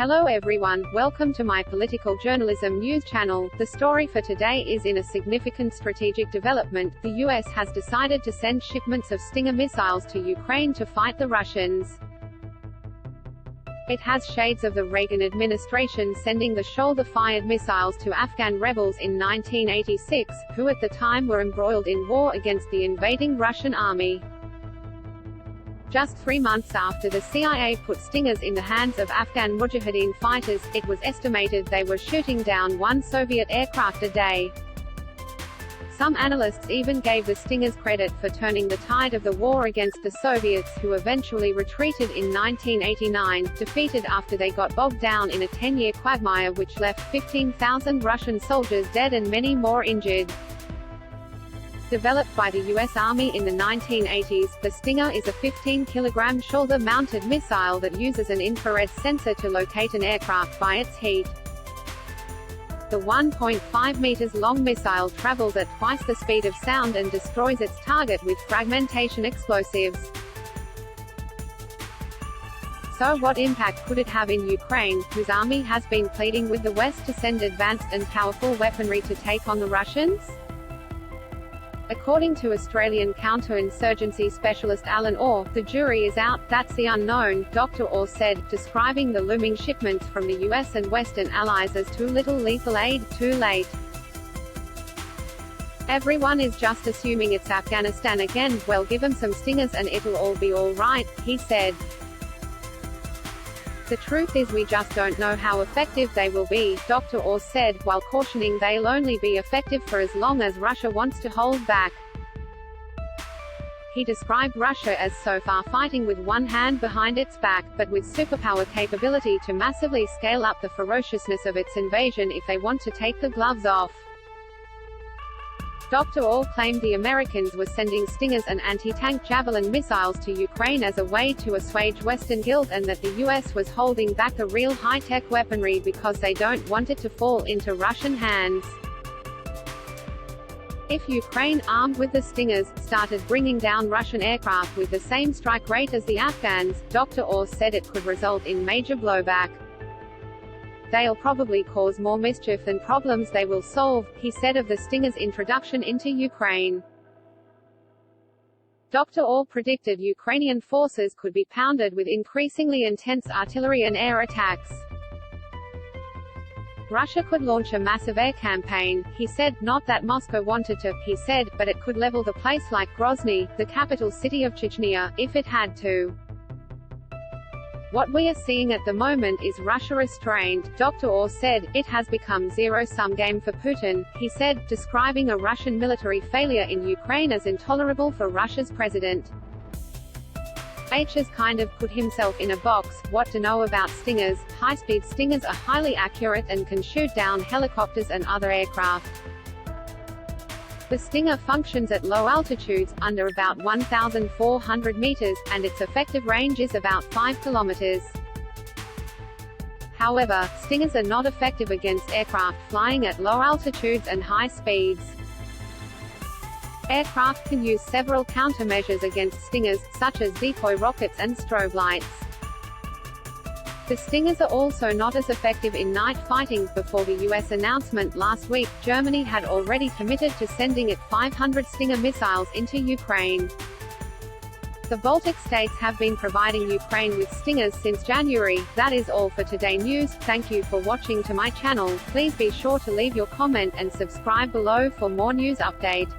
Hello everyone, welcome to my political journalism news channel. The story for today is in a significant strategic development. The US has decided to send shipments of Stinger missiles to Ukraine to fight the Russians. It has shades of the Reagan administration sending the shoulder-fired missiles to Afghan rebels in 1986, who at the time were embroiled in war against the invading Russian army. Just 3 months after the CIA put Stingers in the hands of Afghan Mujahideen fighters, it was estimated they were shooting down one Soviet aircraft a day. Some analysts even gave the Stingers credit for turning the tide of the war against the Soviets, who eventually retreated in 1989, defeated after they got bogged down in a 10-year quagmire which left 15,000 Russian soldiers dead and many more injured. Developed by the U.S. Army in the 1980s, the Stinger is a 15-kilogram shoulder-mounted missile that uses an infrared sensor to locate an aircraft by its heat. The 1.5 meters long missile travels at twice the speed of sound and destroys its target with fragmentation explosives. So what impact could it have in Ukraine, whose army has been pleading with the West to send advanced and powerful weaponry to take on the Russians? According to Australian counterinsurgency specialist Alan Orr, the jury is out, that's the unknown, Dr. Orr said, describing the looming shipments from the US and Western allies as too little lethal aid, too late. Everyone is just assuming it's Afghanistan again, well give 'em some Stingers and it'll all be all right, he said. The truth is we just don't know how effective they will be, Dr. Orr said, while cautioning they'll only be effective for as long as Russia wants to hold back. He described Russia as so far fighting with one hand behind its back, but with superpower capability to massively scale up the ferociousness of its invasion if they want to take the gloves off. Dr. Orr claimed the Americans were sending Stingers and anti-tank Javelin missiles to Ukraine as a way to assuage Western guilt and that the US was holding back the real high-tech weaponry because they don't want it to fall into Russian hands. If Ukraine, armed with the Stingers, started bringing down Russian aircraft with the same strike rate as the Afghans, Dr. Orr said it could result in major blowback. They'll probably cause more mischief than problems they will solve, he said of the Stinger's introduction into Ukraine. Dr. Orr predicted Ukrainian forces could be pounded with increasingly intense artillery and air attacks. Russia could launch a massive air campaign, he said, not that Moscow wanted to, he said, but it could level the place like Grozny, the capital city of Chechnya, if it had to. What we are seeing at the moment is Russia restrained, Dr. Orr said. It has become zero-sum game for Putin, he said, describing a Russian military failure in Ukraine as intolerable for Russia's president. H has kind of put himself in a box. What to know about Stingers? High-speed Stingers are highly accurate and can shoot down helicopters and other aircraft. The Stinger functions at low altitudes, under about 1,400 meters, and its effective range is about 5 kilometers. However, Stingers are not effective against aircraft flying at low altitudes and high speeds. Aircraft can use several countermeasures against Stingers, such as decoy rockets and strobe lights. The Stingers are also not as effective in night fighting. Before the US announcement last week, Germany had already committed to sending it 500 Stinger missiles into Ukraine. The Baltic states have been providing Ukraine with Stingers since January. That is all for today news. Thank you for watching to my channel. Please be sure to leave your comment and subscribe below for more news update.